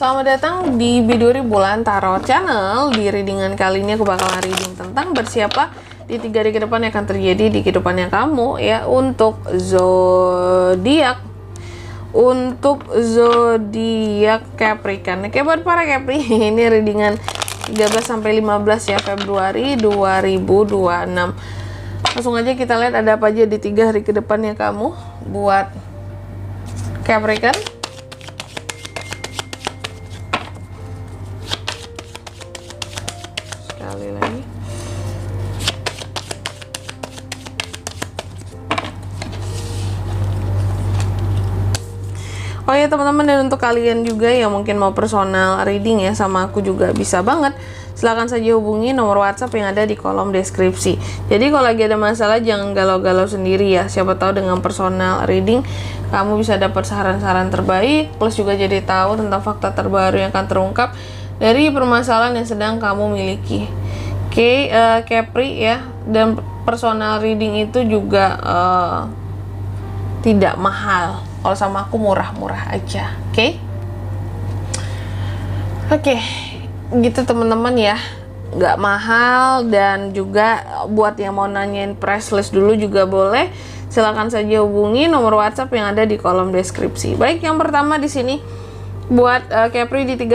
Selamat datang di Biduri Bulan Tarot Channel. Di readingan kali ini aku bakalan reading tentang bersiapa di 3 hari ke depan yang akan terjadi di kehidupannya kamu ya, untuk zodiak Capricorn. Oke, buat para Capri, ini readingan 13 sampai 15 ya Februari 2026. Langsung aja kita lihat ada apa aja di 3 hari ke depannya kamu buat Capricorn. Sekali lagi. Oh ya teman-teman, dan untuk kalian juga yang mungkin mau personal reading ya sama aku juga bisa banget. Silahkan saja hubungi nomor WhatsApp yang ada di kolom deskripsi. Jadi kalau lagi ada masalah jangan galau-galau sendiri ya. Siapa tahu dengan personal reading kamu bisa dapat saran-saran terbaik, plus juga jadi tahu tentang fakta terbaru yang akan terungkap dari permasalahan yang sedang kamu miliki. Oke, Capri ya, dan personal reading itu juga tidak mahal. Kalau sama aku murah-murah aja. Oke, gitu teman-teman ya, nggak mahal. Dan juga buat yang mau nanyain price list dulu juga boleh, silakan saja hubungi nomor WhatsApp yang ada di kolom deskripsi. Baik, yang pertama di sini buat Capri di 3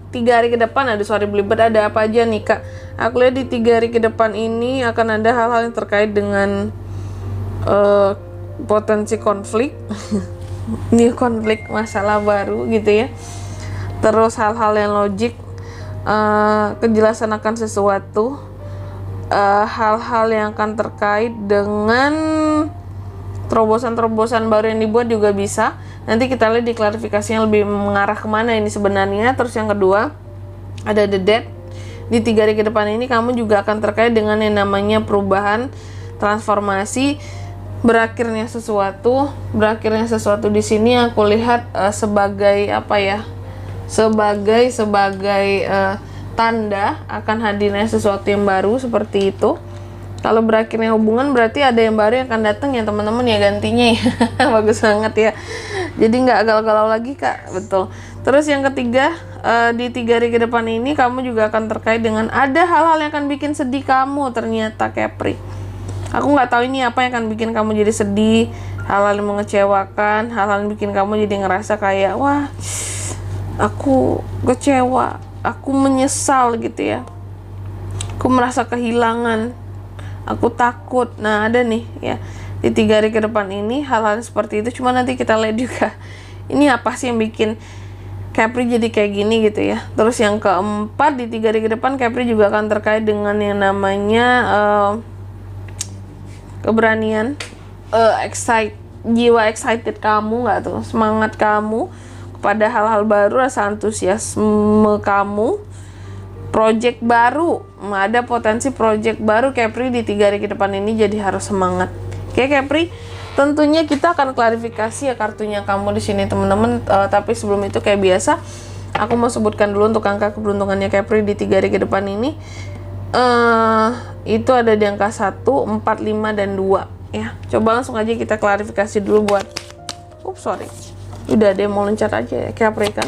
hari ke depan, ada sorry belibet, ada apa aja nih Kak? Aku lihat di 3 hari ke depan ini akan ada hal-hal yang terkait dengan potensi konflik, new konflik, masalah baru gitu ya. Terus hal-hal yang logik, kejelasan akan sesuatu, hal-hal yang akan terkait dengan terobosan-terobosan baru yang dibuat juga bisa. Nanti kita lihat di klarifikasinya lebih mengarah kemana ini sebenarnya. Terus yang kedua ada the death. Di 3 hari ke depan ini kamu juga akan terkait dengan yang namanya perubahan, transformasi, berakhirnya sesuatu di sini aku lihat sebagai apa ya? Sebagai tanda akan hadirnya sesuatu yang baru seperti itu. Kalau berakhirnya hubungan berarti ada yang baru yang akan datang ya teman-teman ya, gantinya ya. Bagus banget ya. Jadi nggak galau-galau lagi Kak, betul. Terus yang ketiga, di 3 hari ke depan ini kamu juga akan terkait dengan ada hal-hal yang akan bikin sedih kamu ternyata Capri. Aku nggak tahu ini apa yang akan bikin kamu jadi sedih, hal-hal yang mengecewakan, hal-hal yang bikin kamu jadi ngerasa kayak wah, aku kecewa, aku menyesal gitu ya. Aku merasa kehilangan, aku takut. Nah ada nih ya, di 3 hari ke depan ini hal-hal seperti itu. Cuma nanti kita lihat juga ini apa sih yang bikin Capri jadi kayak gini gitu ya. Terus yang keempat, di 3 hari ke depan Capri juga akan terkait dengan yang namanya keberanian, jiwa excited kamu nggak tuh, semangat kamu kepada hal-hal baru, rasa antusiasme kamu, project baru, ada potensi project baru Capri di 3 hari ke depan ini, jadi harus semangat. Oke Capri, tentunya kita akan klarifikasi ya kartunya kamu di sini teman-teman. Tapi sebelum itu kayak biasa, aku mau sebutkan dulu untuk angka keberuntungannya Capri di 3 hari ke depan ini. Itu ada di angka 1, 4, 5, dan 2 ya. Coba langsung aja kita klarifikasi dulu buat udah ada yang mau loncat aja ya Capri kan.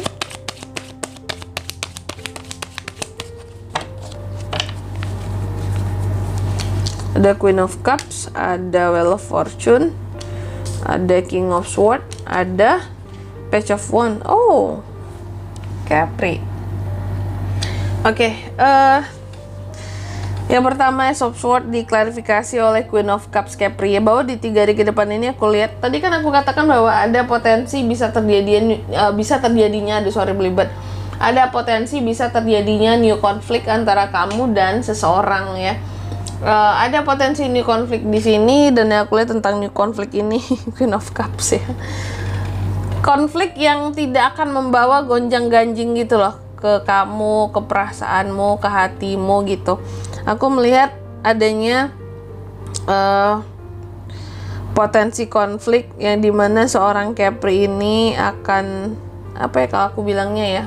Ada Queen of Cups, ada Wheel of Fortune, ada King of Swords, ada Page of Wands. Oh, Capri. Oke, yang pertama Ace of Swords diklarifikasi oleh Queen of Cups Capri ya, bahwa di 3 hari ke depan ini aku lihat, tadi kan aku katakan bahwa ada potensi bisa terjadinya ada potensi bisa terjadinya new konflik antara kamu dan seseorang ya. Ada potensi new konflik di sini, dan aku lihat tentang new konflik ini Queen of Cups ya. Konflik yang tidak akan membawa gonjang-ganjing gitu loh ke kamu, ke perasaanmu, ke hatimu gitu. Aku melihat adanya potensi konflik yang dimana seorang Capri ini akan apa ya, kalau aku bilangnya ya,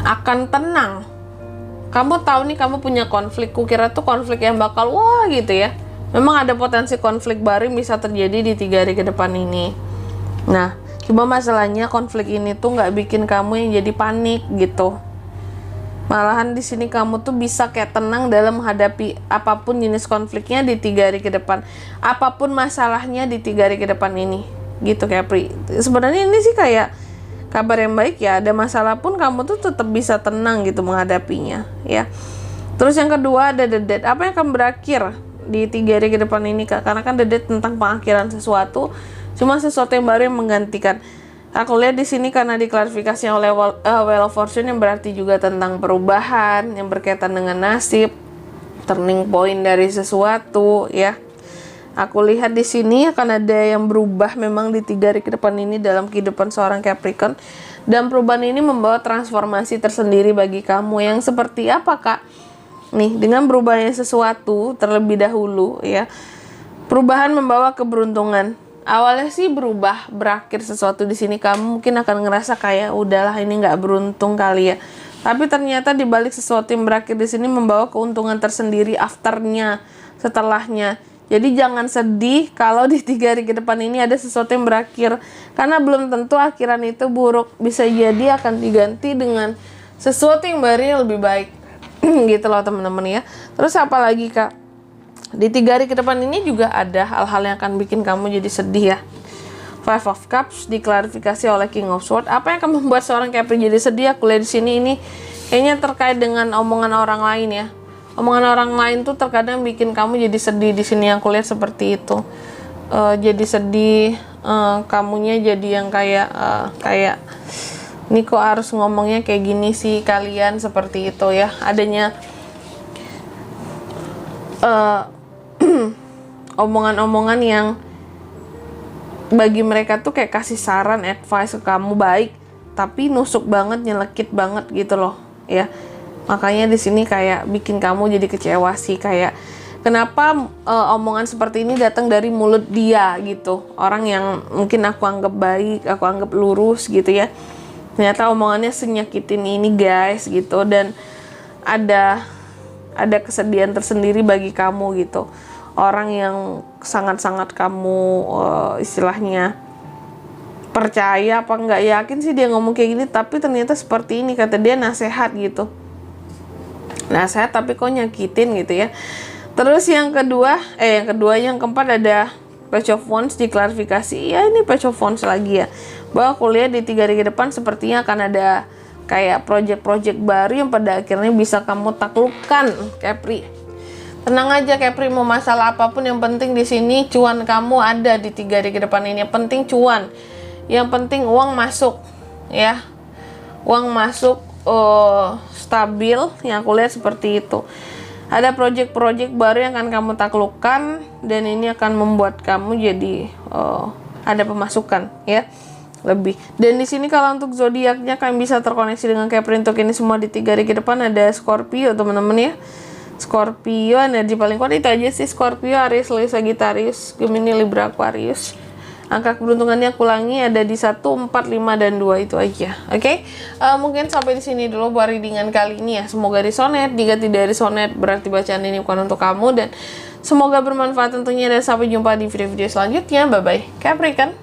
akan tenang. Kamu tahu nih kamu punya konflik, kukira tuh konflik yang bakal wah gitu ya. Memang ada potensi konflik baru yang bisa terjadi di 3 hari ke depan ini. Nah, Cuma masalahnya konflik ini tuh nggak bikin kamu yang jadi panik gitu. Malahan di sini kamu tuh bisa kayak tenang dalam menghadapi apapun jenis konfliknya di 3 hari ke depan. Apapun masalahnya di 3 hari ke depan ini. Gitu Capri. Sebenarnya ini sih kayak kabar yang baik ya. Ada masalah pun kamu tuh tetap bisa tenang gitu menghadapinya ya. Terus yang kedua ada The Death. Apa yang akan berakhir di 3 hari ke depan ini Kak? Karena kan The Death tentang pengakhiran sesuatu. Cuma sesuatu yang baru yang menggantikan. Aku lihat di sini karena diklarifikasi oleh Wheel of Fortune yang berarti juga tentang perubahan yang berkaitan dengan nasib, turning point dari sesuatu ya. Aku lihat di sini akan ada yang berubah memang di 3 hari ke depan ini dalam kehidupan seorang Capricorn, dan perubahan ini membawa transformasi tersendiri bagi kamu yang seperti apa Kak? Nih, dengan berubahnya sesuatu terlebih dahulu ya. Perubahan membawa keberuntungan. Awalnya sih berubah, berakhir sesuatu di sini kamu mungkin akan ngerasa kayak udahlah ini nggak beruntung kali ya. Tapi ternyata di balik sesuatu yang berakhir di sini membawa keuntungan tersendiri afternya, setelahnya. Jadi jangan sedih kalau di 3 hari ke depan ini ada sesuatu yang berakhir, karena belum tentu akhiran itu buruk. Bisa jadi akan diganti dengan sesuatu yang baru yang lebih baik. Gitu loh teman-teman ya. Terus apa lagi Kak? Di 3 hari ke depan ini juga ada hal-hal yang akan bikin kamu jadi sedih ya. Five of Cups diklarifikasi oleh King of Swords. Apa yang akan membuat seorang Capri jadi sedih? Aku lihat di sini ini kayaknya terkait dengan omongan orang lain ya. Omongan orang lain tuh terkadang bikin kamu jadi sedih di sini. Yang aku lihat seperti itu. Jadi sedih, kamunya jadi yang kayak ini kok harus ngomongnya kayak gini sih kalian, seperti itu ya. Adanya omongan-omongan yang bagi mereka tuh kayak kasih saran, advice ke kamu baik, tapi nusuk banget, nyelekit banget gitu loh ya. Makanya di sini kayak bikin kamu jadi kecewa sih, kayak kenapa omongan seperti ini datang dari mulut dia gitu, orang yang mungkin aku anggap baik, aku anggap lurus gitu ya. Ternyata omongannya senyakitin ini guys gitu, dan ada kesedihan tersendiri bagi kamu gitu. Orang yang sangat-sangat kamu istilahnya percaya apa nggak yakin sih dia ngomong kayak gini, tapi ternyata seperti ini, kata dia nasehat gitu. Nasehat tapi kok nyakitin gitu ya. Terus yang keempat ada Page of Wands diklarifikasi. Ya ini Page of Wands lagi ya. Bahwa aku lihat di 3 hari ke depan sepertinya akan ada kayak project-project baru yang pada akhirnya bisa kamu taklukkan Capri. Tenang aja Capri, mau masalah apapun yang penting di sini cuan kamu ada di 3 hari ke depan ini. Yang penting cuan. Yang penting uang masuk ya. Uang masuk stabil, yang aku lihat seperti itu. Ada project-project baru yang akan kamu taklukkan, dan ini akan membuat kamu jadi ada pemasukan ya. Lebih. Dan di sini kalau untuk zodiaknya kalian bisa terkoneksi dengan Capri untuk ini semua di 3 hari ke depan. Ada Scorpio teman-teman ya. Scorpio energi paling kuat itu aja sih. Scorpio, Aries, Leo, Sagittarius, Gemini, Libra, Aquarius. Angka keberuntungannya aku ulangi ada di 1, 4, 5, dan 2 itu aja. Oke? Mungkin sampai di sini dulu buat readingan kali ini ya. Semoga resonate. Jika tidak resonate berarti bacaan ini bukan untuk kamu, dan semoga bermanfaat tentunya, dan sampai jumpa di video-video selanjutnya. Bye bye. Capricorn.